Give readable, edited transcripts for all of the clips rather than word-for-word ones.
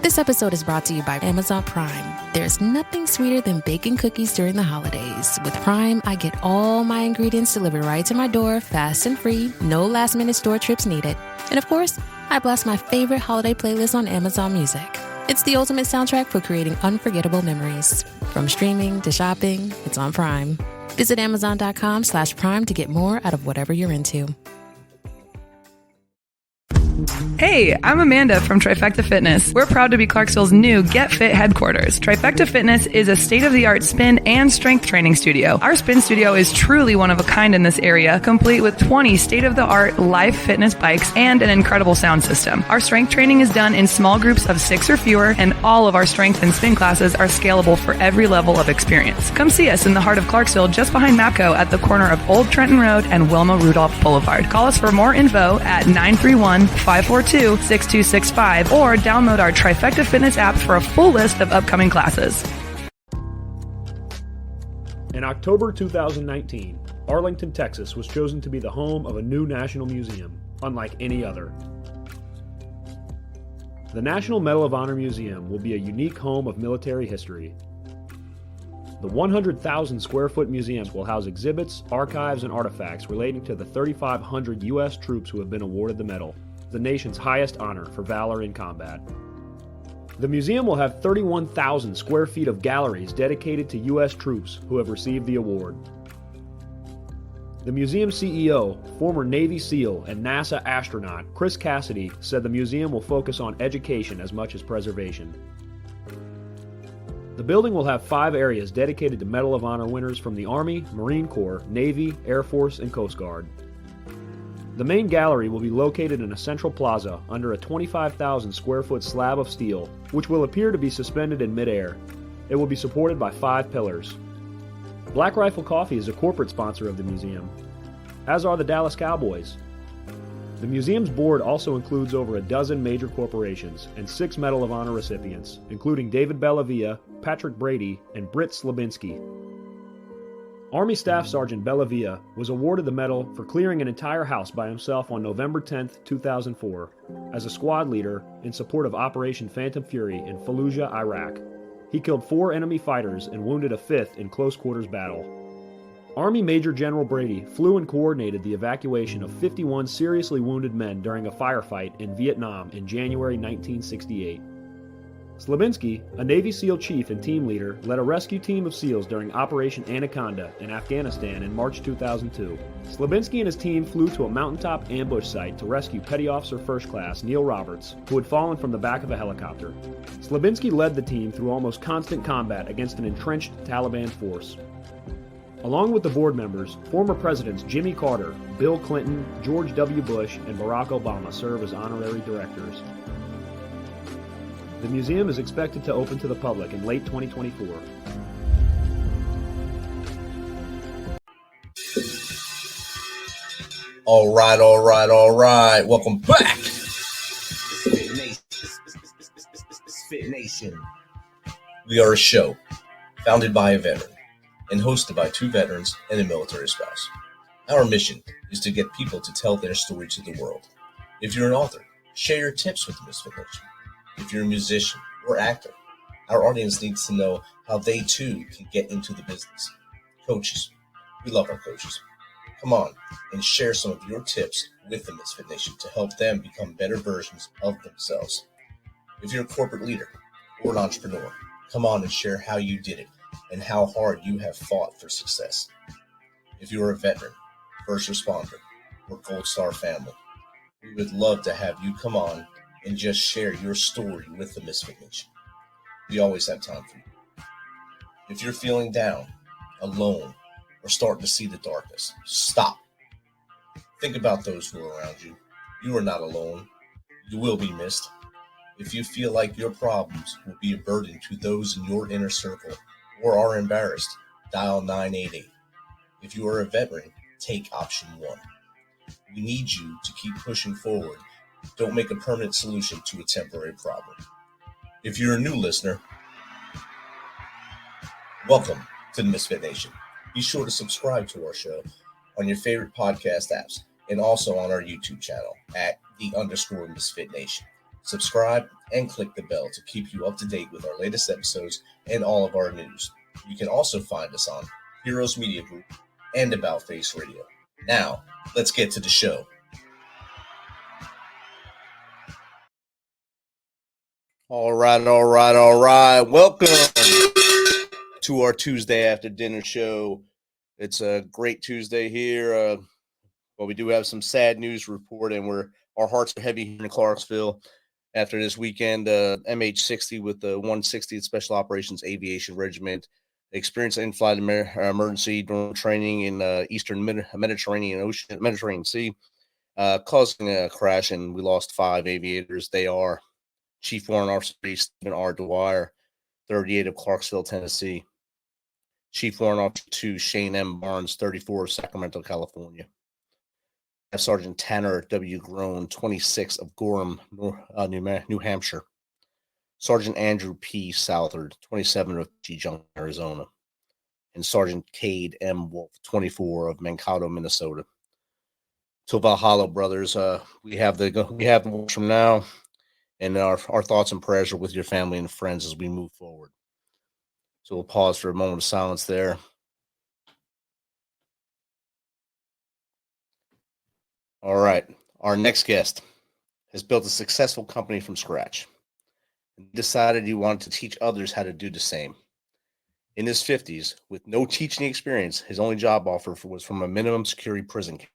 This episode is brought to you by Amazon Prime. There's nothing sweeter than baking cookies during the holidays. With Prime, I get all my ingredients delivered right to my door, fast and free, no last-minute store trips needed. And of course, I blast my favorite holiday playlist on Amazon Music. It's the ultimate soundtrack for creating unforgettable memories. From streaming to shopping, it's on Prime. Visit Amazon.com/Prime to get more out of whatever you're into. Hey, I'm Amanda from Trifecta Fitness. We're proud to be Clarksville's new Get Fit headquarters. Trifecta Fitness is a state-of-the-art spin and strength training studio. Our spin studio is truly one of a kind in this area, complete with 20 state-of-the-art live fitness bikes and an incredible sound system. Our strength training is done in small groups of 6 or fewer, and all of our strength and spin classes are scalable for every level of experience. Come see us in the heart of Clarksville, just behind MAPCO at the corner of Old Trenton Road and Wilma Rudolph Boulevard. Call us for more info at 931-542-6265 or download our Trifecta Fitness app for a full list of upcoming classes. In October 2019, Arlington, Texas was chosen to be the home of a new national museum, unlike any other. The National Medal of Honor Museum will be a unique home of military history. The 100,000 square foot museum will house exhibits, archives, and artifacts relating to the 3,500 U.S. troops who have been awarded the medal, the nation's highest honor for valor in combat. The museum will have 31,000 square feet of galleries dedicated to U.S. troops who have received the award. The museum CEO, former Navy SEAL and NASA astronaut Chris Cassidy, said the museum will focus on education as much as preservation. The building will have 5 areas dedicated to Medal of Honor winners from the Army, Marine Corps, Navy, Air Force, and Coast Guard. The main gallery will be located in a central plaza under a 25,000 square foot slab of steel, which will appear to be suspended in midair. It will be supported by 5 pillars. Black Rifle Coffee is a corporate sponsor of the museum, as are the Dallas Cowboys. The museum's board also includes over a dozen major corporations and 6 Medal of Honor recipients, including David Bellavia, Patrick Brady, and Britt Slabinski. Army Staff Sergeant Bellavia was awarded the medal for clearing an entire house by himself on November 10, 2004, as a squad leader in support of Operation Phantom Fury in Fallujah, Iraq. He killed 4 enemy fighters and wounded a 5th in close quarters battle. Army Major General Brady flew and coordinated the evacuation of 51 seriously wounded men during a firefight in Vietnam in January 1968. Slabinski, a Navy SEAL chief and team leader, led a rescue team of SEALs during Operation Anaconda in Afghanistan in March 2002. Slabinski and his team flew to a mountaintop ambush site to rescue Petty Officer First Class Neil Roberts, who had fallen from the back of a helicopter. Slabinski led the team through almost constant combat against an entrenched Taliban force. Along with the board members, former presidents Jimmy Carter, Bill Clinton, George W. Bush, and Barack Obama serve as honorary directors. The museum is expected to open to the public in late 2024. All right. Welcome back. MisFitNation. We are a show founded by a veteran and hosted by 2 veterans and a military spouse. Our mission is to get people to tell their story to the world. If you're an author, share your tips with MisFitNation. If you're a musician or actor, our audience needs to know how they too can get into the business. Coaches, we love our coaches. Come on and share some of your tips with the Misfit Nation to help them become better versions of themselves. If you're a corporate leader or an entrepreneur, come on and share how you did it and how hard you have fought for success. If you're a veteran, first responder, or Gold Star family, we would love to have you come on and just share your story with the Misfit Nation. We always have time for you. If you're feeling down, alone, or starting to see the darkness, stop. Think about those who are around you. You are not alone. You will be missed. If you feel like your problems will be a burden to those in your inner circle or are embarrassed, dial 988. If you are a veteran, take option 1. We need you to keep pushing forward. Don't make a permanent solution to a temporary problem. If you're a new listener, welcome to the Misfit Nation. Be sure to subscribe to our show on your favorite podcast apps and also on our YouTube channel at _Misfit Nation. Subscribe and click the bell to keep you up to date with our latest episodes and all of our news. You can also find us on Heroes Media Group and About Face Radio. Now, let's get to the show. All right. Welcome to our Tuesday after dinner show. It's a great Tuesday here. But we do have some sad news to report, and our hearts are heavy here in Clarksville after this weekend. MH-60 with the 160th Special Operations Aviation Regiment experienced an in-flight emergency during training in Eastern Mediterranean Sea, causing a crash, and we lost 5 aviators. They are Chief Warrant Officer Stephen R. Dwyer, 38 of Clarksville, Tennessee. Chief Warrant Officer 2 Shane M. Barnes, 34 of Sacramento, California. Sergeant Tanner W. Groen, 26 of Gorham, New Hampshire. Sergeant Andrew P. Southard, 27 of G. Junction, Arizona. And Sergeant Cade M. Wolf, 24 of Mankato, Minnesota. To Valhalla, brothers, we have the words from now, and our thoughts and prayers are with your family and friends as we move forward. So we'll pause for a moment of silence there. All right. Our next guest has built a successful company from scratch and decided he wanted to teach others how to do the same. In his 50s, with no teaching experience, his only job offer was from a minimum security prison camp.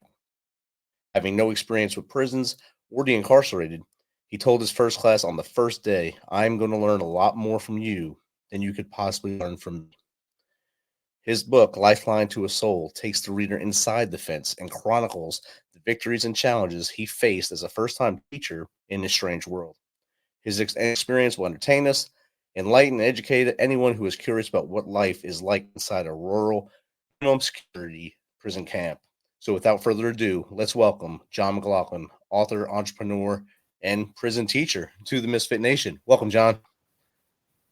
Having no experience with prisons or the incarcerated, he told his first class on the first day, "I'm going to learn a lot more from you than you could possibly learn from me." His book, Lifeline to a Soul, takes the reader inside the fence and chronicles the victories and challenges he faced as a first-time teacher in this strange world. His experience will entertain us, enlighten, and educate anyone who is curious about what life is like inside a rural, minimum security prison camp. So without further ado, let's welcome John McLaughlin, author, entrepreneur, and prison teacher to the Misfit Nation. Welcome, John.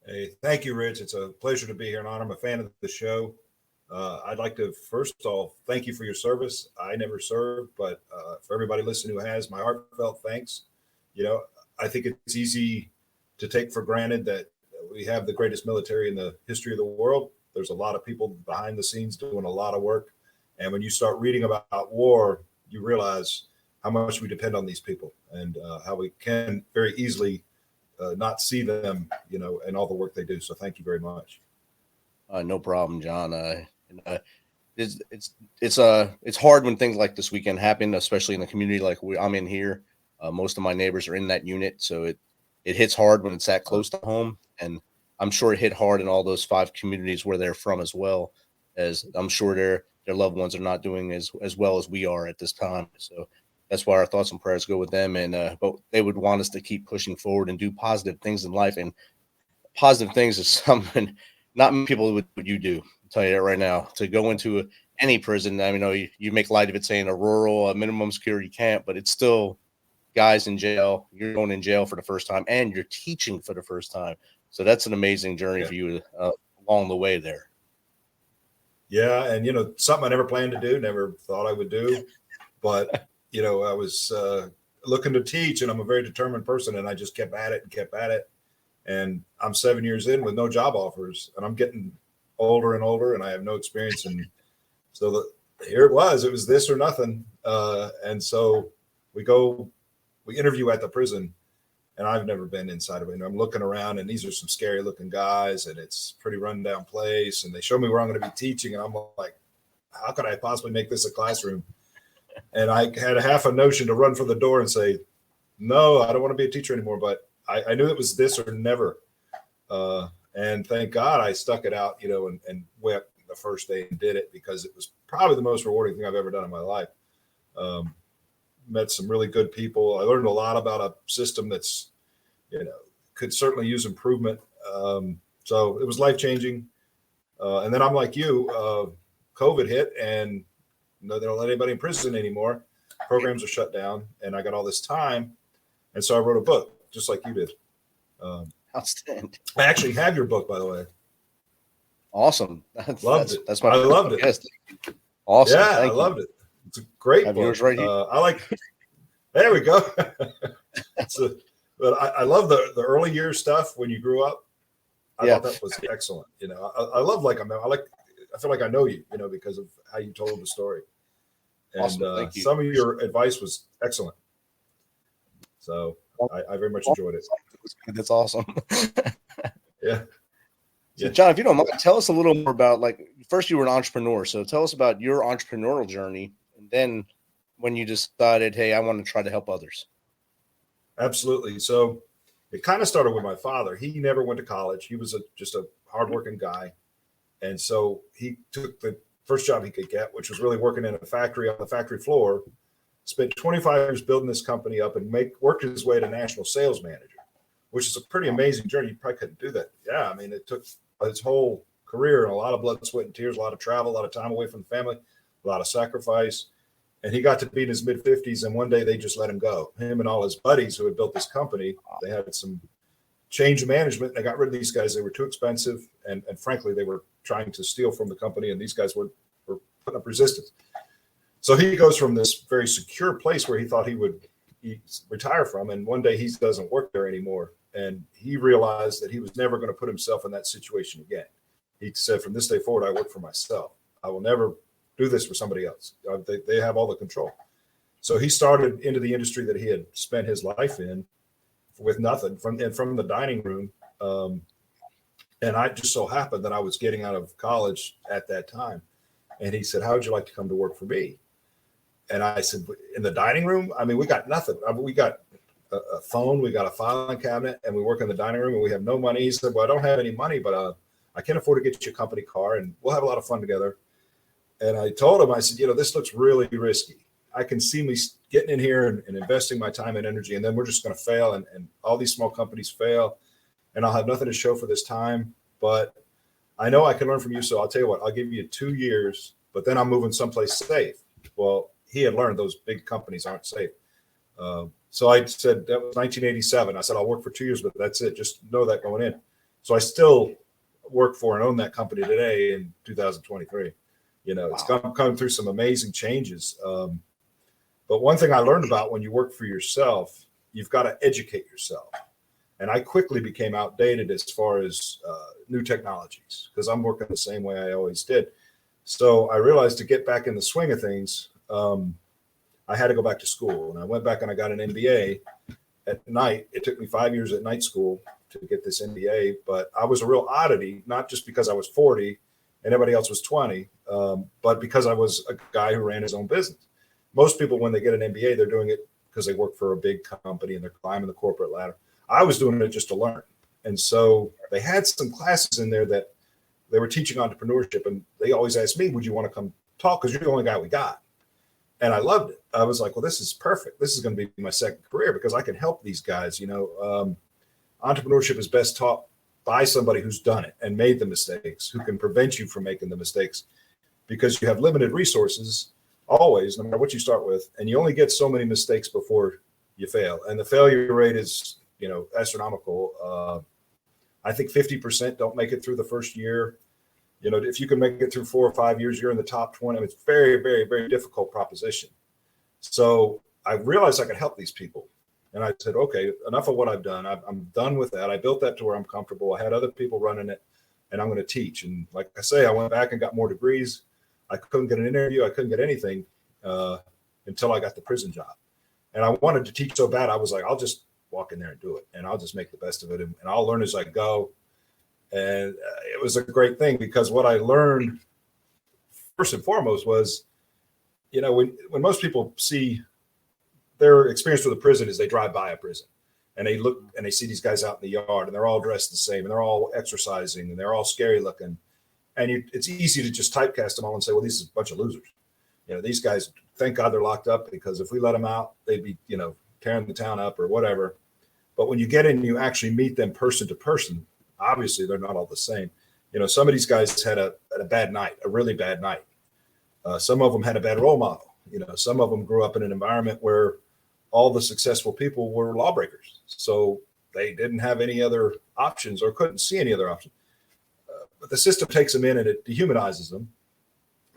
Hey, thank you, Rich. It's a pleasure to be here, and I'm a fan of the show. I'd like to first of all thank you for your service. I never served, but for everybody listening who has, my heartfelt thanks. You know, I think it's easy to take for granted that we have the greatest military in the history of the world. There's a lot of people behind the scenes doing a lot of work. And when you start reading about war, you realize how much we depend on these people and how we can very easily not see them, you know, and all the work they do. So thank you very much. No problem, John. It's hard when things like this weekend happen, especially in the community like I'm in here. Most of my neighbors are in that unit, so it hits hard when it's that close to home. And I'm sure it hit hard in all those 5 communities where they're from as well, as I'm sure their loved ones are not doing as well as we are at this time. So that's why our thoughts and prayers go with them. And but they would want us to keep pushing forward and do positive things in life. And positive things is something not many people would you do. I'll tell you that right now. To go into any prison, I mean, you make light of it saying a minimum security camp, but it's still guys in jail. You're going in jail for the first time, and you're teaching for the first time. So that's an amazing journey for you along the way there. Yeah, and you know, something I never planned to do, never thought I would do, but you know, I was looking to teach, and I'm a very determined person, and I just kept at it. And I'm 7 years in with no job offers, and I'm getting older and older, and I have no experience. And so here it was this or nothing. And so we interview at the prison, and I've never been inside of it. And I'm looking around, and these are some scary looking guys, and it's a pretty rundown place. And they show me where I'm going to be teaching, and I'm like, how could I possibly make this a classroom? And I had a half a notion to run for the door and say, no, I don't want to be a teacher anymore. But I knew it was this or never. And thank God I stuck it out, you know, and wept the first day and did it, because it was probably the most rewarding thing I've ever done in my life. Met some really good people. I learned a lot about a system that's, you know, could certainly use improvement. So it was life-changing. And then I'm like you, COVID hit, and they don't let anybody in prison anymore. Programs are shut down, and I got all this time. And so I wrote a book, just like you did. Outstanding. I actually have your book, by the way. Awesome. Loved it. I loved it. Awesome. Yeah, I loved it. It's a great book. Yours right here. I like. There we go. But I love the early years stuff when you grew up. I thought that was excellent. You know, I love I feel like I know you, you know, because of how you told the story. And Awesome. some of your advice was excellent. So I very much enjoyed it. That's awesome. Yeah. So John, if you don't mind, tell us a little more about, like, first you were an entrepreneur. So tell us about your entrepreneurial journey. And then when you decided, hey, I want to try to help others. Absolutely. So it kind of started with my father. He never went to college. He was just a hardworking guy. And so he took the first job he could get, which was really working in a factory on the factory floor, spent 25 years building this company up and worked his way to national sales manager, which is a pretty amazing journey. You probably couldn't do that. Yeah. I mean, it took his whole career and a lot of blood, sweat, and tears, a lot of travel, a lot of time away from the family, a lot of sacrifice. And he got to be in his mid-50s, and one day they just let him go. Him and all his buddies who had built this company, they had some change of management. They got rid of these guys. They were too expensive, and frankly, they were trying to steal from the company, and these guys were putting up resistance. So he goes from this very secure place where he thought he would retire from, and one day he doesn't work there anymore. And he realized that he was never going to put himself in that situation again. He said, from this day forward, I work for myself. I will never do this for somebody else. They have all the control. So he started into the industry that he had spent his life in with nothing from the dining room. And I just so happened that I was getting out of college at that time. And he said, how would you like to come to work for me? And I said, in the dining room? I mean, we got nothing. We got a phone, we got a filing cabinet, and we work in the dining room, and we have no money. He said, well, I don't have any money, but I can afford to get you a company car, and we'll have a lot of fun together. And I told him, I said, you know, this looks really risky. I can see me getting in here and investing my time and energy, and then we're just going to fail, and all these small companies fail, and I'll have nothing to show for this time. But I know I can learn from you, so I'll tell you what, I'll give you 2 years, but then I'm moving someplace safe. Well, he had learned those big companies aren't safe. So I said, that was 1987. I said, I'll work for 2 years, but that's it. Just know that going in. So I still work for and own that company today in 2023. You know, it's come through some amazing changes. But one thing I learned about when you work for yourself, you've got to educate yourself. And I quickly became outdated as far as new technologies, because I'm working the same way I always did. So I realized to get back in the swing of things, I had to go back to school. And I went back and I got an MBA at night. It took me 5 years at night school to get this MBA, but I was a real oddity, not just because I was 40 and everybody else was 20, but because I was a guy who ran his own business. Most people, when they get an MBA, they're doing it because they work for a big company and they're climbing the corporate ladder. I was doing it just to learn. And so they had some classes in there that they were teaching entrepreneurship, and they always asked me, would you want to come talk? Because you're the only guy we got. And I loved it. I was like, well, this is perfect. This is going to be my second career because I can help these guys. You know, entrepreneurship is best taught by somebody who's done it and made the mistakes, who can prevent you from making the mistakes, because you have limited resources always, no matter what you start with. And you only get so many mistakes before you fail. And the failure rate is, you know, astronomical. I think 50% don't make it through the first year. You know, if you can make it through 4 or 5 years, you're in the top 20. I mean, it's very, very, very difficult proposition. So I realized I could help these people. And I said, okay, enough of what I've done. I'm done with that. I built that to where I'm comfortable. I had other people running it, and I'm going to teach. And like I say, I went back and got more degrees. I couldn't get an interview. I couldn't get anything until I got the prison job. And I wanted to teach so bad. I was like, I'll just walk in there and do it, and I'll just make the best of it, and I'll learn as I go. And it was a great thing, because what I learned first and foremost was, you know, when most people see their experience with a prison is they drive by a prison and they look and they see these guys out in the yard and they're all dressed the same and they're all exercising and they're all scary looking. And it's easy to just typecast them all and say, well, these are a bunch of losers. You know, these guys, thank God they're locked up, because if we let them out, they'd be, you know, tearing the town up or whatever. But when you get in and you actually meet them person to person, obviously they're not all the same. You know, some of these guys had a bad night, a really bad night. Some of them had a bad role model. You know, some of them grew up in an environment where all the successful people were lawbreakers. So they didn't have any other options or couldn't see any other options. But the system takes them in and it dehumanizes them,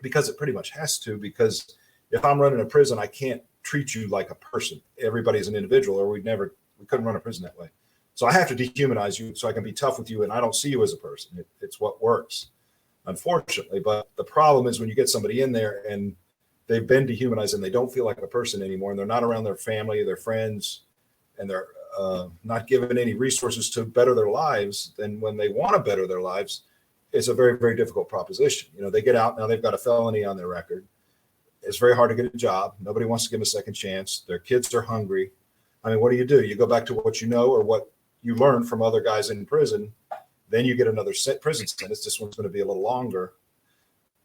because it pretty much has to, because if I'm running a prison, I can't treat you like a person. Everybody's an individual, or we'd never We couldn't run a prison that way. So I have to dehumanize you so I can be tough with you, and I don't see you as a person. It's what works, unfortunately. But the problem is when you get somebody in there and they've been dehumanized and they don't feel like a person anymore, and they're not around their family, their friends, and they're not given any resources to better their lives. Then when they want to better their lives, it's a very, very difficult proposition. They get out now, they've got a felony on their record. It's very hard to get a job. Nobody wants to give them a second chance. Their kids are hungry. I mean, what do? You go back to what you know or what you learned from other guys in prison. Then you get another prison sentence. This one's going to be a little longer.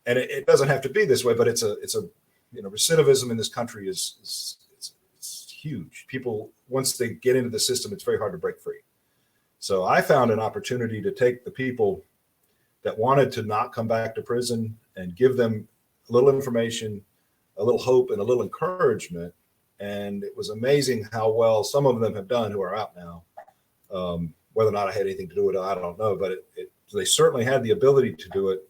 And it doesn't have to be this way, but it's a recidivism in this country is huge. People, once they get into the system, it's very hard to break free. So I found an opportunity to take the people that wanted to not come back to prison and give them a little information, a little hope, and a little encouragement. And it was amazing how well some of them have done who are out now. Whether or not I had anything to do with it, I don't know, but they certainly had the ability to do it.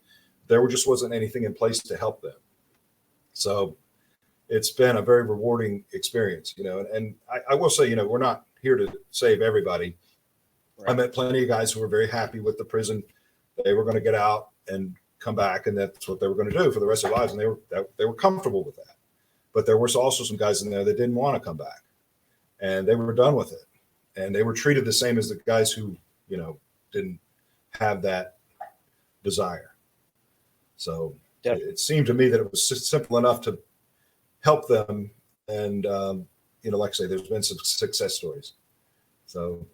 There just wasn't anything in place to help them. So it's been a very rewarding experience, and I will say, we're not here to save everybody. Right. I met plenty of guys who were very happy with the prison. They were going to get out and come back, and that's what they were going to do for the rest of their lives. And they were comfortable with that. But there was also some guys in there that didn't want to come back, and they were done with it. And they were treated the same as the guys who, didn't have that desire. So it seemed to me that it was simple enough to help them. And, like I say, there's been some success stories. So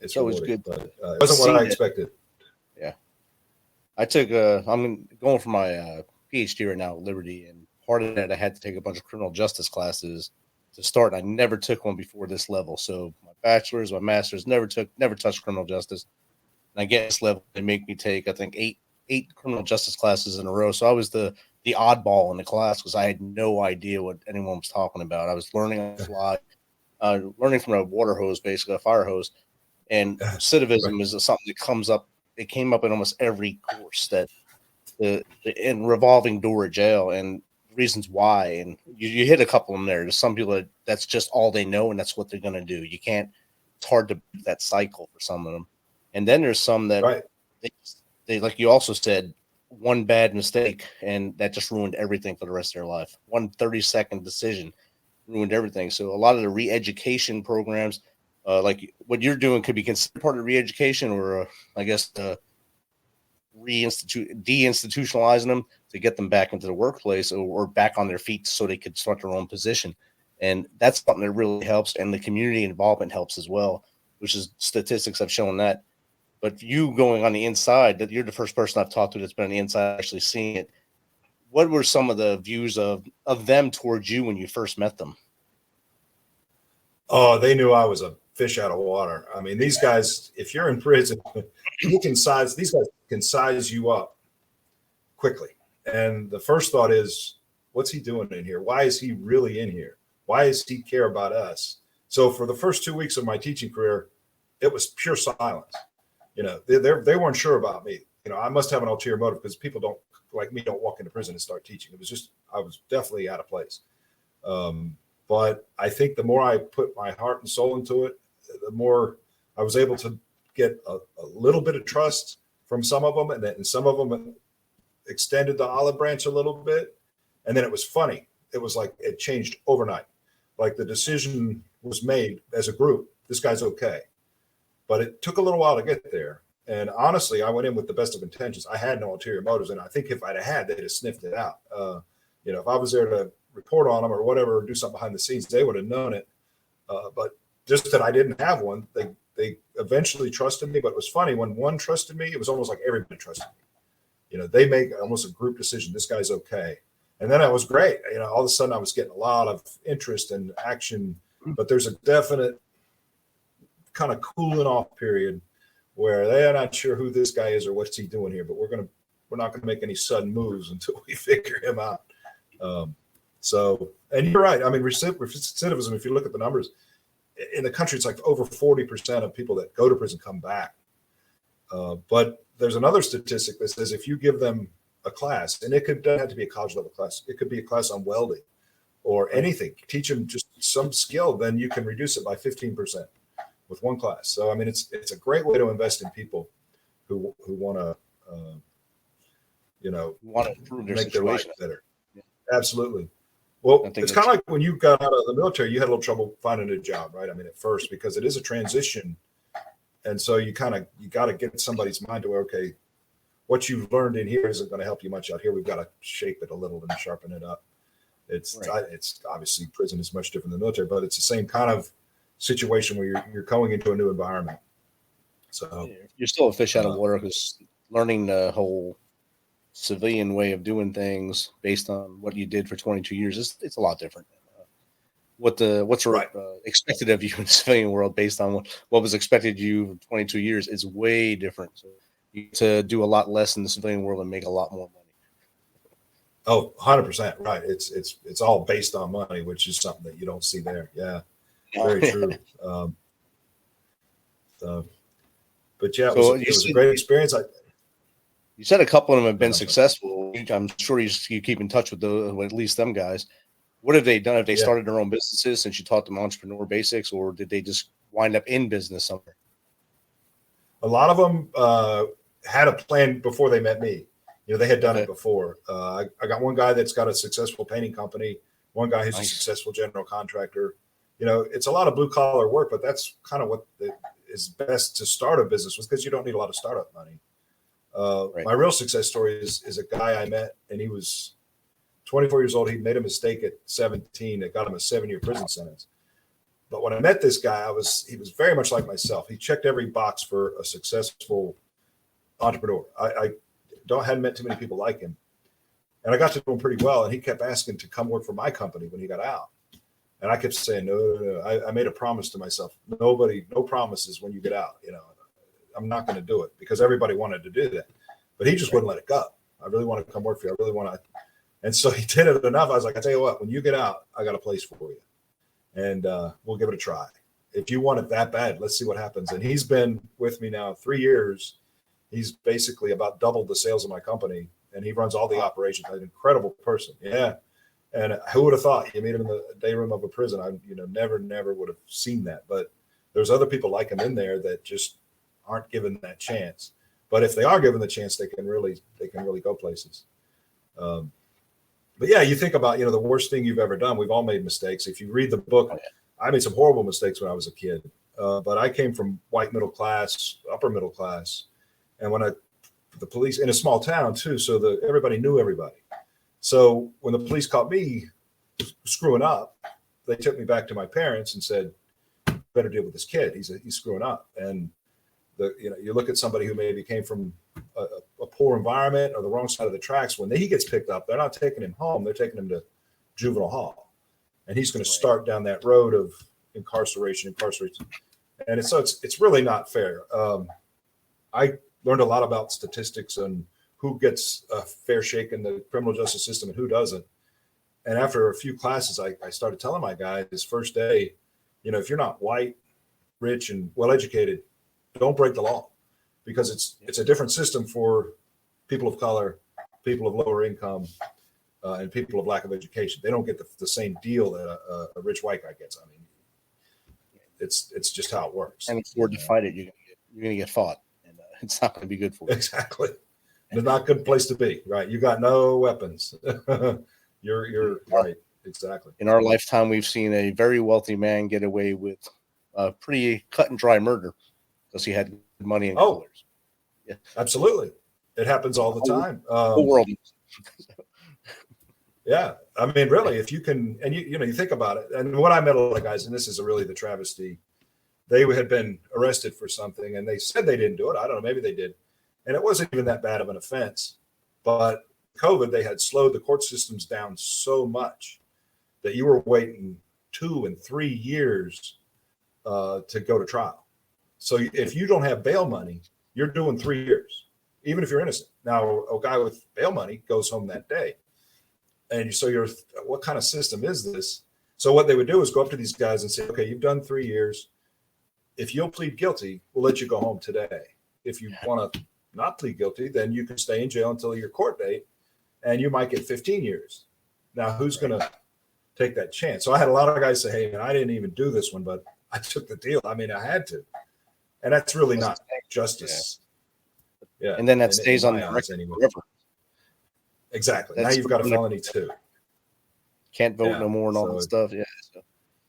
it's always good. But it wasn't what I expected. Yeah. I took, I'm going for my PhD right now at Liberty. And part of that, I had to take a bunch of criminal justice classes to start. I never took one before this level. So my bachelor's, my master's, never touched criminal justice. And I get this level, they make me take, I think, eight criminal justice classes in a row. So I was the oddball in the class because I had no idea what anyone was talking about. I was learning on the fly, learning from a water hose, basically a fire hose. And recidivism is something that comes up. It came up in almost every course that in revolving door at jail and reasons why. And you hit a couple of them there. There's some people that's just all they know and that's what they're going to do. It's hard to break that cycle for some of them. And then there's some that they like you also said, one bad mistake and that just ruined everything for the rest of their life. 1 30-second decision ruined everything. So a lot of the re-education programs, like what you're doing, could be considered part of re-education, or I guess deinstitutionalizing them to get them back into the workplace or back on their feet so they could start their own position. And that's something that really helps. And the community involvement helps as well, which is statistics have shown that. But you going on the inside, that you're the first person I've talked to that's been on the inside actually seeing it. What were some of the views of them towards you when you first met them? Oh, they knew I was a fish out of water. I mean, these guys, if you're in prison, these guys can size you up quickly. And the first thought is, what's he doing in here? Why is he really in here? Why does he care about us? So for the first 2 weeks of my teaching career, it was pure silence. They weren't sure about me. I must have an ulterior motive because people don't walk into prison and start teaching. It was just, I was definitely out of place. But I think the more I put my heart and soul into it, the more I was able to get a little bit of trust from some of them. And some of them extended the olive branch a little bit. And then it was funny. It was like it changed overnight. Like the decision was made as a group. This guy's okay. But it took a little while to get there. And honestly, I went in with the best of intentions. I had no ulterior motives. And I think if I'd had, they'd have sniffed it out. If I was there to report on them or whatever, or do something behind the scenes, they would have known it. But just that I didn't have one, they eventually trusted me. But it was funny, when one trusted me, it was almost like everybody trusted me. They make almost a group decision. This guy's okay. And then it was great. All of a sudden I was getting a lot of interest and action, but there's a definite kind of cooling off period where they're not sure who this guy is or what's he doing here, but we're not going to make any sudden moves until we figure him out. And you're right. I mean, recidivism, if you look at the numbers in the country, it's like over 40% of people that go to prison come back. But there's another statistic that says if you give them a class, and it doesn't have to be a college level class, it could be a class on welding or anything, teach them just some skill, then you can reduce it by 15%. with one class. So, I mean, it's a great way to invest in people who want to, want to improve their make their life situation better. Yeah. Absolutely. Well, I think it's kind of like when you got out of the military, you had a little trouble finding a job, right? I mean, at first, because it is a transition. And so you got to get somebody's mind to where, okay, what you've learned in here isn't going to help you much out here. We've got to shape it a little and sharpen it up. It's obviously prison is much different than the military, but it's the same kind of situation where you're going into a new environment. So you're still a fish out of water, because learning the whole civilian way of doing things based on what you did for 22 years, it's a lot different. What's right. Expected of you in the civilian world based on what was expected of you for 22 years is way different. So you get to do a lot less in the civilian world and make a lot more money. Oh, 100%. Right. It's all based on money, which is something that you don't see there. Yeah. Very true. But yeah, it was a great experience. You said a couple of them have been successful. I'm sure you keep in touch with at least them guys. What have they done? Have they started their own businesses since you taught them entrepreneur basics, or did they just wind up in business somewhere? A lot of them had a plan before they met me. They had done it before. I got one guy that's got a successful painting company. One guy who's a successful general contractor. It's a lot of blue collar work, but that's kind of what is best to start a business with, because you don't need a lot of startup money. My real success story is a guy I met, and he was 24 years old. He made a mistake at 17 that got him a 7-year prison sentence. But when I met this guy, he was very much like myself. He checked every box for a successful entrepreneur. I hadn't met too many people like him. And I got to know him pretty well. And he kept asking to come work for my company when he got out. And I kept saying, no. I made a promise to myself. No promises when you get out. I'm not going to do it, because everybody wanted to do that. But he just wouldn't let it go. I really want to come work for you. I really want to. And so he did it enough. I was like, I tell you what, when you get out, I got a place for you. And we'll give it a try. If you want it that bad, let's see what happens. And he's been with me now 3 years. He's basically about doubled the sales of my company, and he runs all the operations. An incredible person. Yeah. And who would have thought? You meet him in the day room of a prison. I never would have seen that. But there's other people like him in there that just aren't given that chance. But if they are given the chance, they can really go places. But yeah, you think about, the worst thing you've ever done. We've all made mistakes. If you read the book, I made some horrible mistakes when I was a kid. But I came from white middle class, upper middle class. And when the police, in a small town too, so everybody knew everybody. So when the police caught me screwing up, they took me back to my parents and said, better deal with this kid. He's screwing up. And you look at somebody who maybe came from a poor environment or the wrong side of the tracks. When he gets picked up, they're not taking him home. They're taking him to juvenile hall, and he's going to start down that road of incarceration. And it's really not fair. I learned a lot about statistics and who gets a fair shake in the criminal justice system and who doesn't. And after a few classes, I started telling my guys this first day, if you're not white, rich, and well-educated, don't break the law, because it's a different system for people of color, people of lower income, and people of lack of education. They don't get the same deal that a rich white guy gets. I mean, it's just how it works. And if you're to fight it, you're going to get fought, and it's not going to be good for you. Exactly. It's not a good place to be, right? You got no weapons. You're right. Exactly. In our lifetime, we've seen a very wealthy man get away with a pretty cut and dry murder because he had money and colors. Yeah, absolutely. It happens all the time. The world. Yeah. I mean, really, if you can, and you think about it. And when I met a lot of guys, and this is really the travesty, they had been arrested for something and they said they didn't do it. I don't know. Maybe they did. And it wasn't even that bad of an offense. But COVID, they had slowed the court systems down so much that you were waiting 2 and 3 years to go to trial. So if you don't have bail money, you're doing 3 years, even if you're innocent. Now, a guy with bail money goes home that day. And so what kind of system is this? So what they would do is go up to these guys and say, okay, you've done 3 years. If you'll plead guilty, we'll let you go home today. If you want to not plead guilty, then you can stay in jail until your court date, and you might get 15 years. Now, who's going to take that chance? So I had a lot of guys say, hey, man, I didn't even do this one, but I took the deal. I mean, I had to, and that's really not justice. Yeah, and then that stays on the record anyway. forever. Exactly. Now you've got a felony too. Can't vote no more and all that stuff. Yeah. So.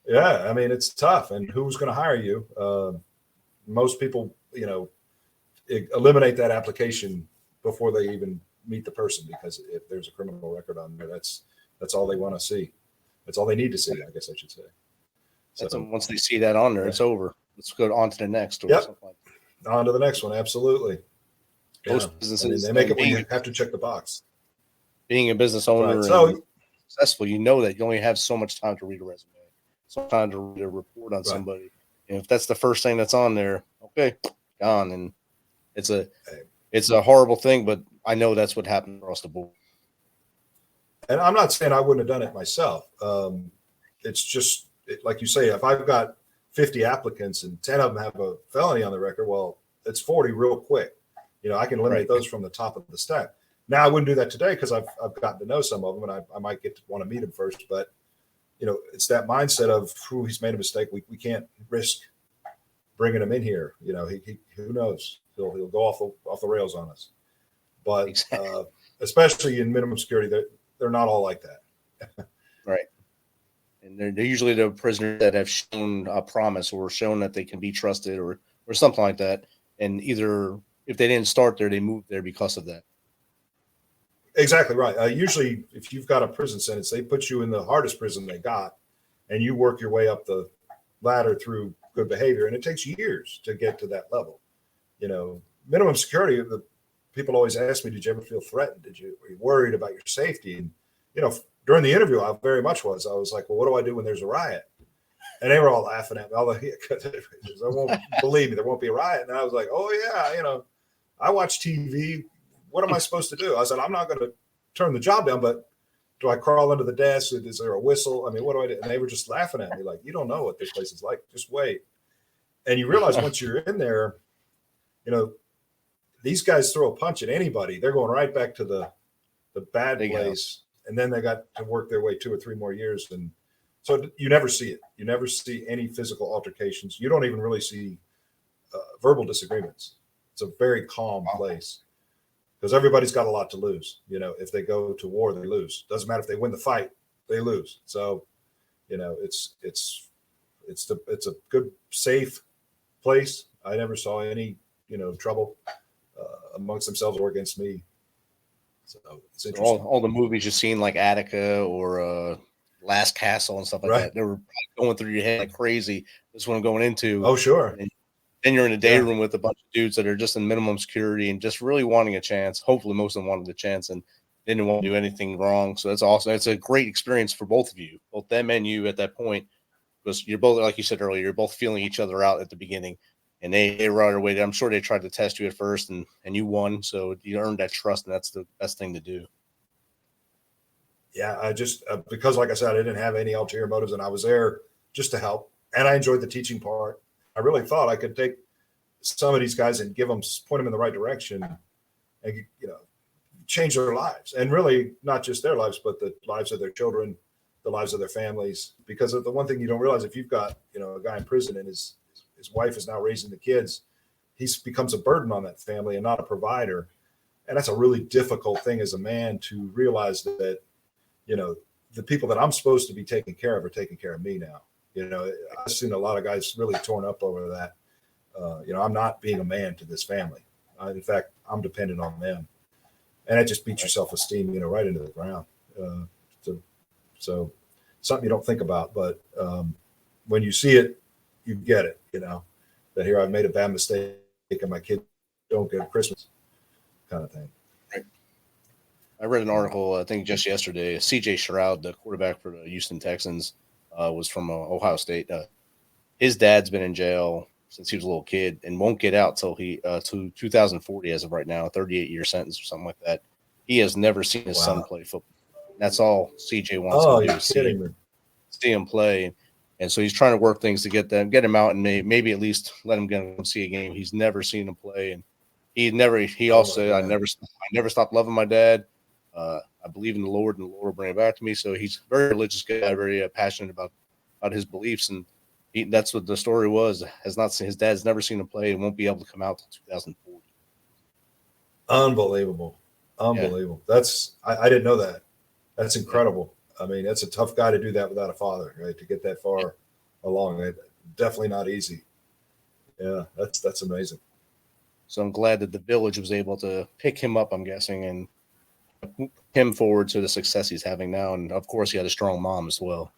Yeah, I mean, it's tough. And who's going to hire you? Most people, eliminate that application before they even meet the person, because if there's a criminal record on there, that's all they want to see. That's all they need to see, I guess I should say. So once they see that on there, it's over. Let's go on to the next. Or something like that. On to the next one. Absolutely. Most businesses, they make it when you have to check the box. Being a business owner and successful, you know that you only have so much time to read a resume, so much time to read a report on somebody. And if that's the first thing that's on there, okay, gone. And it's a horrible thing, but I know that's what happened across the board. And I'm not saying I wouldn't have done it myself. It's just like you say, if I've got 50 applicants and 10 of them have a felony on the record, well, it's 40 real quick. I can eliminate those from the top of the stack. Now I wouldn't do that today because I've gotten to know some of them, and I might get to want to meet them first. But it's that mindset of he's made a mistake. We can't risk bringing him in here. He who knows, he'll go off the rails on us. But especially in minimum security, they're not all like that. Right. And they're usually the prisoners that have shown a promise or shown that they can be trusted or something like that. And either if they didn't start there, they moved there because of that. Exactly right. Usually, if you've got a prison sentence, they put you in the hardest prison they got, and you work your way up the ladder through good behavior, and it takes years to get to that level. Minimum security. The people always ask me, "Did you ever feel threatened? Were you worried about your safety?" And during the interview, I very much was. I was like, "Well, what do I do when there's a riot?" And they were all laughing at me. They won't believe me. There won't be a riot. And I was like, "Oh yeah, I watch TV. What am I supposed to do?" I said, "I'm not going to turn the job down, but do I crawl under the desk? Is there a whistle? I mean, what do I do?" And they were just laughing at me like, "You don't know what this place is like. Just wait." And you realize once you're in there, these guys throw a punch at anybody, they're going right back to the bad place. And then they got to work their way 2 or 3 more years. And so you never see it. You never see any physical altercations. You don't even really see verbal disagreements. It's a very calm place. Because everybody's got a lot to lose. If they go to war, they lose. Doesn't matter if they win the fight, they lose. So, it's a good, safe place. I never saw any, trouble amongst themselves or against me. So it's interesting. All the movies you've seen, like Attica or Last Castle and stuff like that, they were going through your head like crazy. This one I'm going into. Oh, sure. And then you're in a day room with a bunch of dudes that are just in minimum security and just really wanting a chance. Hopefully, most of them wanted a chance and didn't want to do anything wrong. So that's awesome. It's a great experience for both of you, both them and you at that point, because you're both, like you said earlier, you're both feeling each other out at the beginning. And they were on their way. I'm sure they tried to test you at first, and you won. So you earned that trust, and that's the best thing to do. Yeah, I just because, like I said, I didn't have any ulterior motives, and I was there just to help. And I enjoyed the teaching part. I really thought I could take some of these guys and point them in the right direction, and change their lives, and really not just their lives, but the lives of their children, the lives of their families. Because of the one thing you don't realize, if you've got a guy in prison and his wife is now raising the kids, he becomes a burden on that family and not a provider, and that's a really difficult thing as a man to realize that the people that I'm supposed to be taking care of are taking care of me now. I've seen a lot of guys really torn up over that. I'm not being a man to this family. In fact, I'm dependent on them. And it just beats your self-esteem, right into the ground. So something you don't think about, but when you see it, you get it, that here I've made a bad mistake and my kids don't get Christmas kind of thing. I read an article, I think just yesterday, CJ Stroud, the quarterback for the Houston Texans, was from Ohio State. His dad's been in jail since he was a little kid and won't get out till to 2040 as of right now, a 38-year sentence or something like that. He has never seen his son play football. That's all CJ wants to do, see him play. And so he's trying to work things to get him out and maybe at least let him get him see a game. He's never seen him play. And he also said, I never stopped loving my dad. I believe in the Lord, and the Lord will bring it back to me. So he's a very religious guy, very passionate about his beliefs. And That's what the story was. Has not seen his dad's never seen him play and won't be able to come out till 2040. Unbelievable. Unbelievable. Yeah. I didn't know that. That's incredible. I mean, that's a tough guy to do that without a father, right? To get that far along. Definitely not easy. Yeah, that's amazing. So I'm glad that the village was able to pick him up, I'm guessing, and him forward to the success he's having now. And of course, he had a strong mom as well.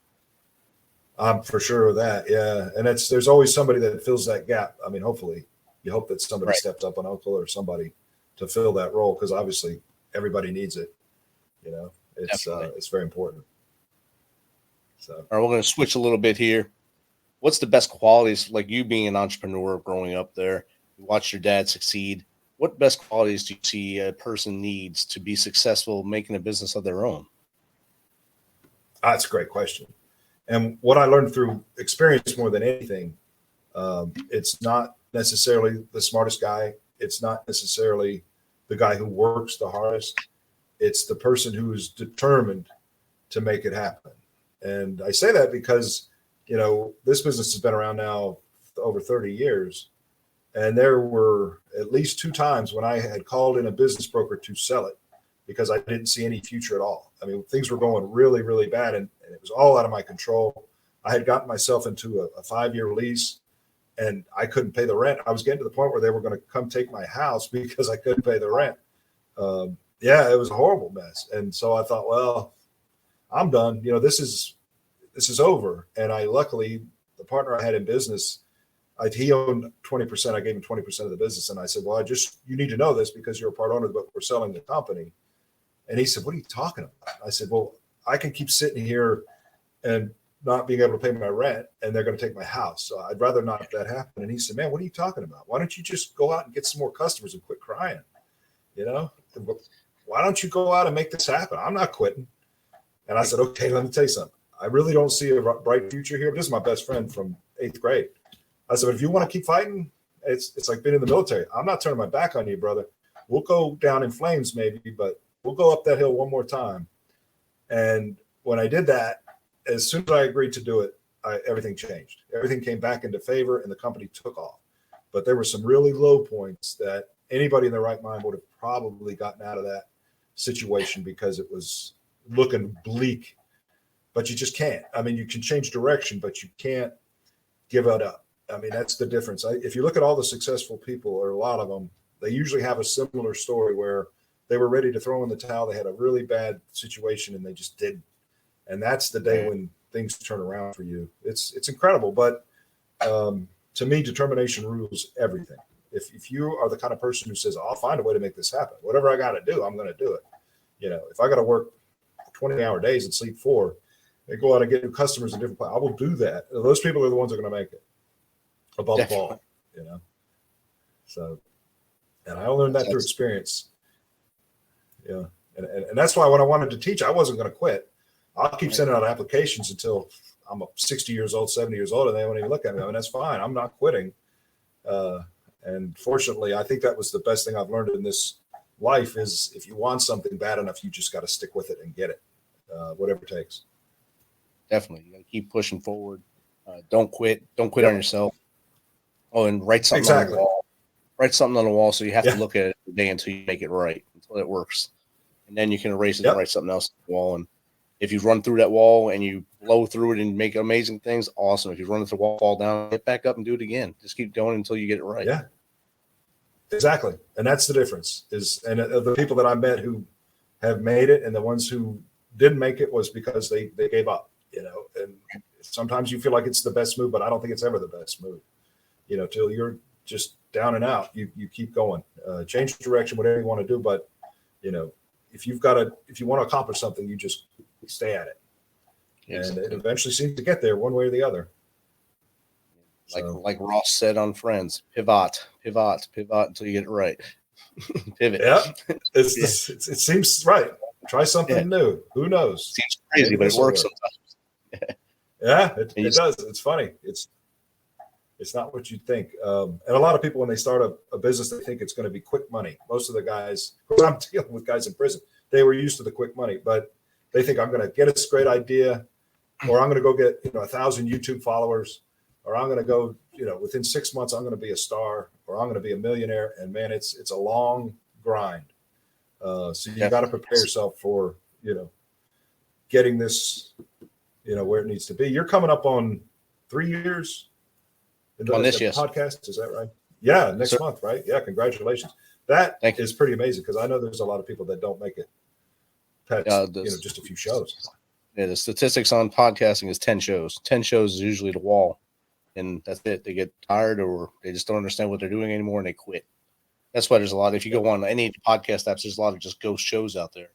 I'm for sure of that. Yeah. And there's always somebody that fills that gap. I mean, hopefully you hope that somebody steps up, an uncle or somebody, to fill that role. Cause obviously everybody needs it. You know, it's very important. So, all right, we're going to switch a little bit here. What's the best qualities, like you being an entrepreneur growing up there, you watched your dad succeed. What best qualities do you see a person needs to be successful making a business of their own? That's a great question. And what I learned through experience more than anything, it's not necessarily the smartest guy. It's not necessarily the guy who works the hardest. It's the person who is determined to make it happen. And I say that because, you know, this business has been around now over 30 years. And there were at least 2 times when I had called in a business broker to sell it because I didn't see any future at all. I mean, things were going really, really bad, and it was all out of my control. I had gotten myself into a 5-year lease, and I couldn't pay the rent. I was getting to the point where they were going to come take my house because I couldn't pay the rent. Yeah, it was a horrible mess. And so I thought, well, I'm done. You know, this is over. And luckily, the partner I had in business, he owned 20%. I gave him 20% of the business. And I said, well, you need to know this because you're a part owner, but we're selling the company. And he said, what are you talking about? I said, well, I can keep sitting here and not being able to pay my rent, and they're going to take my house. So I'd rather not have that happen. And he said, man, what are you talking about? Why don't you just go out and get some more customers and quit crying? You know, why don't you go out and make this happen? I'm not quitting. And I said, okay, let me tell you something. I really don't see a bright future here. This is my best friend from 8th grade. I said, but if you want to keep fighting, it's like being in the military. I'm not turning my back on you, brother. We'll go down in flames maybe, but we'll go up that hill one more time. And when I did that, as soon as I agreed to do it, everything changed. Everything came back into favor, and the company took off. But there were some really low points that anybody in their right mind would have probably gotten out of that situation because it was looking bleak. But you just can't. I mean, you can change direction, but you can't give it up. I mean, that's the difference. If you look at all the successful people, or a lot of them, they usually have a similar story where they were ready to throw in the towel. They had a really bad situation and they just didn't. And that's the day when things turn around for you. It's incredible. But to me, determination rules everything. If you are the kind of person who says, I'll find a way to make this happen, whatever I got to do, I'm going to do it. You know, if I got to work 20-hour days and sleep 4 and go out and get new customers in different places, I will do that. Those people are the ones that are going to make it above the ball, you know? So, and I learned that through experience. Yeah. And that's why when I wanted to teach, I wasn't going to quit. I'll keep sending out applications until I'm 60 years old, 70 years old, and they won't even look at me. I mean, that's fine. I'm not quitting. And fortunately, I think that was the best thing I've learned in this life is if you want something bad enough, you just got to stick with it and get it, whatever it takes. Definitely. You got to keep pushing forward. Don't quit. Don't quit on yourself. Oh, and write something on the wall. Write something on the wall so you have to look at it every day until you make it right, until it works. And then you can erase it and write something else on the wall. And if you run through that wall and you blow through it and make amazing things, awesome. If you run through the wall, fall down, get back up and do it again. Just keep going until you get it right. Yeah, exactly. And that's the difference. And the people that I met who have made it and the ones who didn't make it was because they gave up, you know. And sometimes you feel like it's the best move, but I don't think it's ever the best move, you know, till you're just down and out. You keep going, change direction, whatever you want to do. But, you know, if you want to accomplish something, you just stay at it. And it eventually seems to get there one way or the other. Like Ross said on Friends, pivot until you get it right. Pivot. Yeah. It seems right. Try something new. Who knows? Seems crazy, but it works sometimes. Yeah, it does. It's funny. It's not what you think. And a lot of people, when they start a business, they think it's going to be quick money. Most of the guys, I'm dealing with guys in prison, they were used to the quick money, but they think I'm going to get this great idea, or I'm going to go get 1,000 YouTube followers, or I'm going to go, within 6 months, I'm going to be a star, or I'm going to be a millionaire. And man, it's a long grind. So you got to prepare yourself for, getting this, where it needs to be. You're coming up on 3 years on this podcast. Is that right? Yeah. Next month. Right. Yeah. Congratulations. That is pretty amazing. Cause I know there's a lot of people that don't make it past, just a few shows. Yeah. The statistics on podcasting is 10 shows. 10 shows is usually the wall, and that's it. They get tired, or they just don't understand what they're doing anymore, and they quit. That's why there's a lot. If you go on any podcast apps, there's a lot of just ghost shows out there.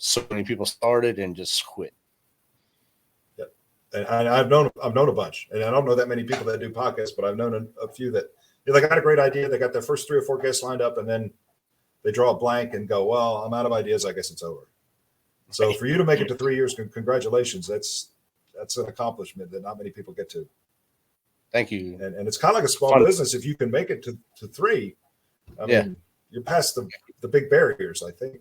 So many people started and just quit. Yep. And I've known a bunch, and I don't know that many people that do podcasts, but I've known a few that they got a great idea. They got their first 3 or 4 guests lined up, and then they draw a blank and go, well, I'm out of ideas. I guess it's over. So for you to make it to 3 years, congratulations. That's an accomplishment that not many people get to. Thank you. And it's kind of like a small business. If you can make it to 3, I mean, you're past the big barriers, I think.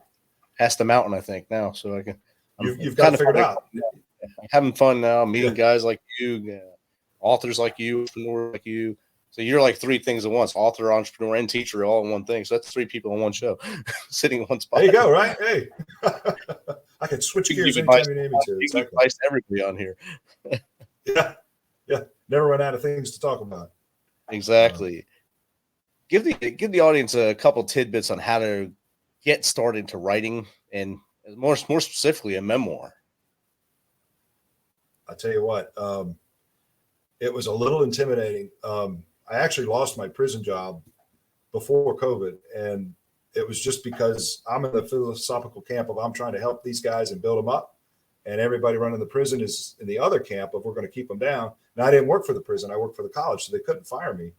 Past the mountain, I think, now. So I can. You've got to figure it out. I'm having fun now, meeting guys like you, authors like you, entrepreneurs like you. So you're like 3 things at once: author, entrepreneur, and teacher, all in one thing. So that's 3 people in one show, sitting in one spot. There you go, right? Hey, I can switch gears anytime you need me to. You can advice everybody on here. Yeah. Never run out of things to talk about. Exactly. Give the audience a couple tidbits on how to get started into writing, and more specifically, a memoir. I tell you what, it was a little intimidating. I actually lost my prison job before COVID, and it was just because I'm in the philosophical camp of I'm trying to help these guys and build them up, and everybody running the prison is in the other camp of we're going to keep them down. Now, I didn't work for the prison. I worked for the college, so they couldn't fire me.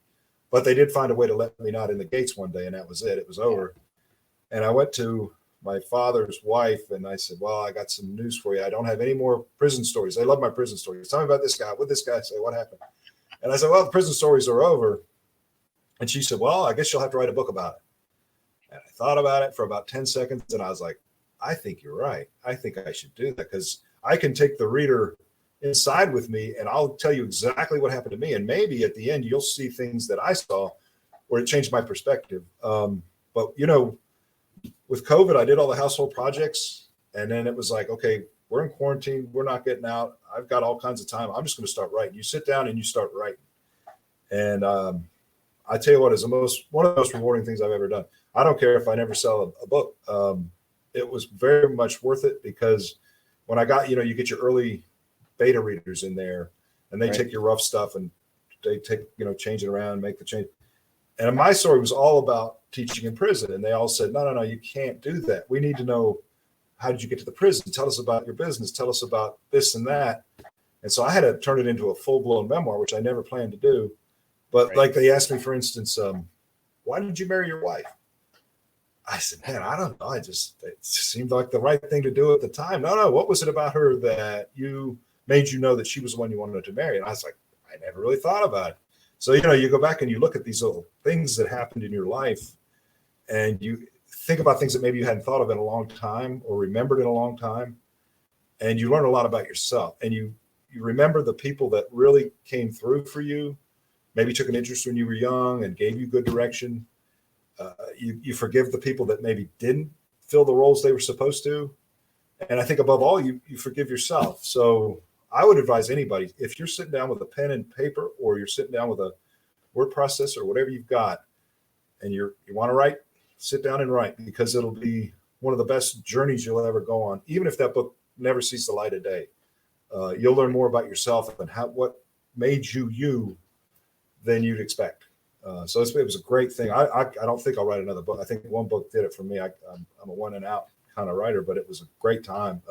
But they did find a way to let me not in the gates one day, and that was it. It was over. And I went to my father's wife, and I said, well, I got some news for you. I don't have any more prison stories. They love my prison stories. Tell me about this guy. What did this guy say? What happened? And I said, well, the prison stories are over. And she said, well, I guess you'll have to write a book about it. And I thought about it for about 10 seconds, and I was like, I think you're right. I think I should do that, because I can take the reader inside with me, and I'll tell you exactly what happened to me. And maybe at the end, you'll see things that I saw where it changed my perspective. But, with COVID, I did all the household projects, and then it was like, okay, we're in quarantine. We're not getting out. I've got all kinds of time. I'm just going to start writing. You sit down and you start writing. And I tell you what, is one of the most rewarding things I've ever done. I don't care if I never sell a book. It was very much worth it, because when I got, you get your early beta readers in there, and they take your rough stuff and they take, change it around, make the change. And my story was all about teaching in prison. And they all said, no, you can't do that. We need to know, how did you get to the prison? Tell us about your business. Tell us about this and that. And so I had to turn it into a full-blown memoir, which I never planned to do. But like they asked me, for instance, why did you marry your wife? I said, man, I don't know. It seemed like the right thing to do at the time. No. What was it about her that made you know that she was the one you wanted to marry? And I was like, I never really thought about it. So, you go back and you look at these little things that happened in your life, and you think about things that maybe you hadn't thought of in a long time or remembered in a long time. And you learn a lot about yourself, and you remember the people that really came through for you, maybe took an interest when you were young and gave you good direction. You forgive the people that maybe didn't fill the roles they were supposed to. And I think above all, you forgive yourself. So I would advise anybody, if you're sitting down with a pen and paper, or you're sitting down with a word processor or whatever you've got, and you want to write, sit down and write, because it'll be one of the best journeys you'll ever go on. Even if that book never sees the light of day, you'll learn more about yourself and what made you than you'd expect. So it was a great thing. I don't think I'll write another book. I think one book did it for me. I'm a one and out kind of writer, but it was a great time.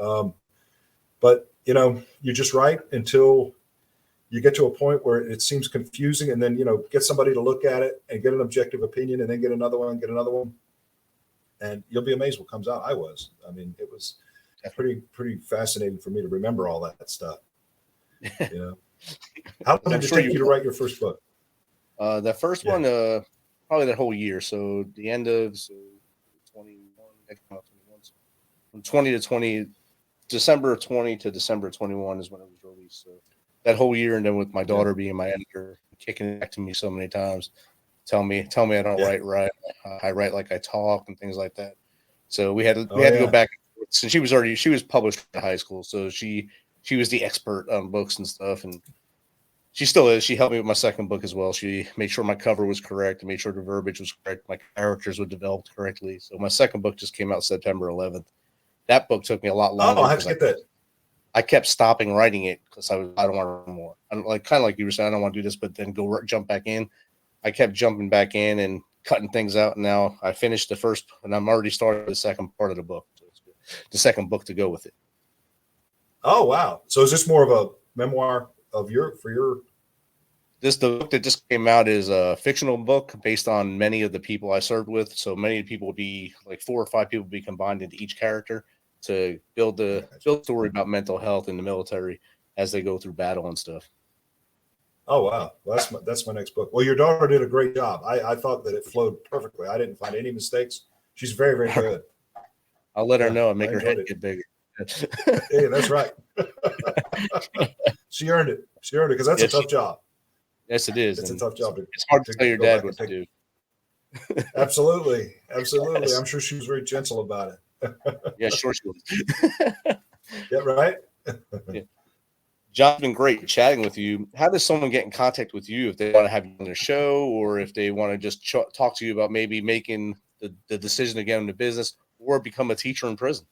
But you just write until you get to a point where it seems confusing, and then, get somebody to look at it and get an objective opinion, and then get another one, and you'll be amazed what comes out. I it was pretty fascinating for me to remember all that stuff. How long did it take you to write your first book? The first one, probably that whole year. So the end of 21, from 20 to 20, December of 20 to December of 21 is when it was released. So that whole year, and then with my daughter being my editor, kicking it back to me so many times, tell me I don't write right. I write like I talk and things like that. So we had to go back. Since she was published in high school, so she was the expert on books and stuff, and she still is. She helped me with my second book as well. She made sure my cover was correct and made sure the verbiage was correct. My characters were developed correctly. So my second book just came out September 11th. That book took me a lot longer. Oh, I have to get that. I kept stopping writing it because I don't want to more. I'm kind of like you were saying, I don't want to do this, but then jump back in. I kept jumping back in and cutting things out. And now I finished the first, and I'm already started the second part of the book. So it's the second book to go with it. Oh, wow. So is this more of a memoir of the book that just came out is a fictional book based on many of the people I served with. So many people would be like 4 or 5 people would be combined into each character to build a story about mental health in the military as they go through battle and stuff. Oh, wow. Well, that's my next book. Well, your daughter did a great job. I thought that it flowed perfectly. I didn't find any mistakes. She's very, very good. I'll let her know and make her head get bigger. Yeah, that's right. She earned it because that's a tough job. Yes, it is. It's a tough job. It's hard to tell your dad what to do. Absolutely. I'm sure she was very gentle about it. Yeah, sure she was. Yeah, right. Yeah. John's been great chatting with you. How does someone get in contact with you if they want to have you on their show, or if they want to just talk to you about maybe making the decision to get into business or become a teacher in prison?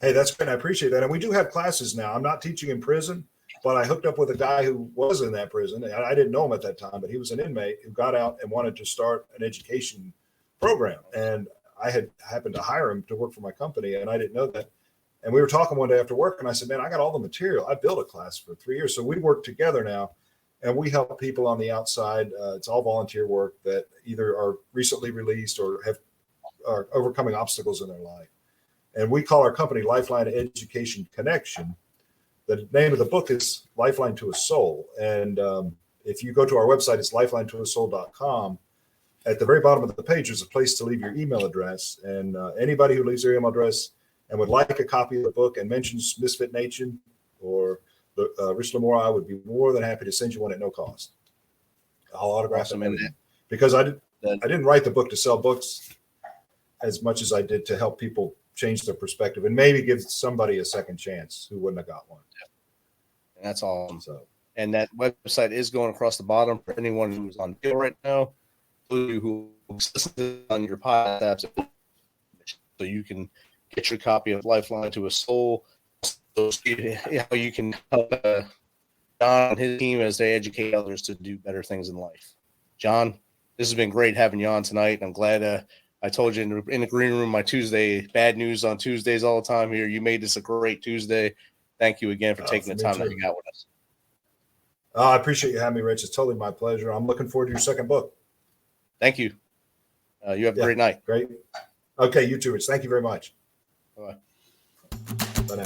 Hey, that's great. I appreciate that. And we do have classes now. I'm not teaching in prison, but I hooked up with a guy who was in that prison. I didn't know him at that time, but he was an inmate who got out and wanted to start an education program. And I had happened to hire him to work for my company, and I didn't know that. And we were talking one day after work, and I said, man, I got all the material. I built a class for 3 years. So we work together now, and we help people on the outside. It's all volunteer work that either are recently released or are overcoming obstacles in their life. And we call our company Lifeline Education Connection. The name of the book is Lifeline to a Soul. And if you go to our website, it's lifelinetoasoul.com. At the very bottom of the page, there's a place to leave your email address. And anybody who leaves their email address and would like a copy of the book and mentions Misfit Nation or Rich LaMonica, I would be more than happy to send you one at no cost. I'll autograph them because I didn't write the book to sell books as much as I did to help people change their perspective and maybe give somebody a second chance who wouldn't have got one. And that's all. So, and that website is going across the bottom for anyone who's on deal right now, who's listening on your podcast, so you can get your copy of Lifeline to a Soul. So how you can help John and his team as they educate others to do better things in life. John, this has been great having you on tonight. I'm glad I told you in the green room my Tuesday, bad news on Tuesdays all the time here. You made this a great Tuesday. Thank you again for taking the time to hang out with us. I appreciate you having me, Rich. It's totally my pleasure. I'm looking forward to your second book. Thank you. You have a great night. Great. Okay, you too, Rich. Thank you very much. Bye. Bye now.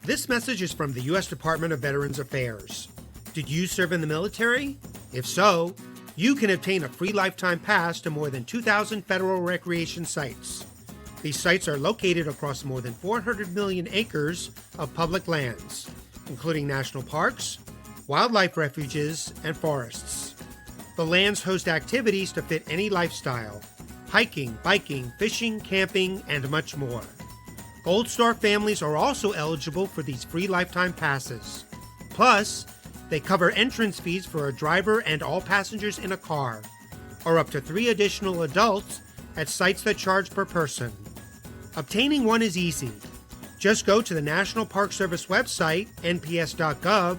This message is from the U.S. Department of Veterans Affairs. Did you serve in the military? If so, you can obtain a free lifetime pass to more than 2,000 federal recreation sites. These sites are located across more than 400 million acres of public lands, including national parks, wildlife refuges, and forests. The lands host activities to fit any lifestyle: hiking, biking, fishing, camping, and much more. Gold Star families are also eligible for these free lifetime passes. Plus, they cover entrance fees for a driver and all passengers in a car, or up to 3 additional adults at sites that charge per person. Obtaining one is easy. Just go to the National Park Service website, nps.gov,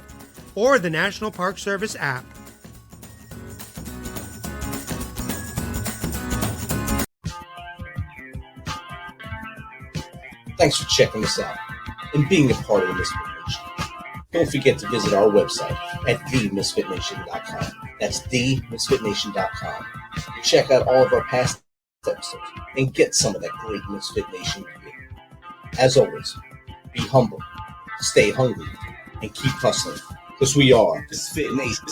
or the National Park Service app. Thanks for checking us out and being a part of the Misfit Nation. Don't forget to visit our website at themisfitnation.com. That's themisfitnation.com. Check out all of our past episodes and get some of that great Misfit Nation gear. As always, be humble, stay hungry, and keep hustling, because we are Misfit Nation.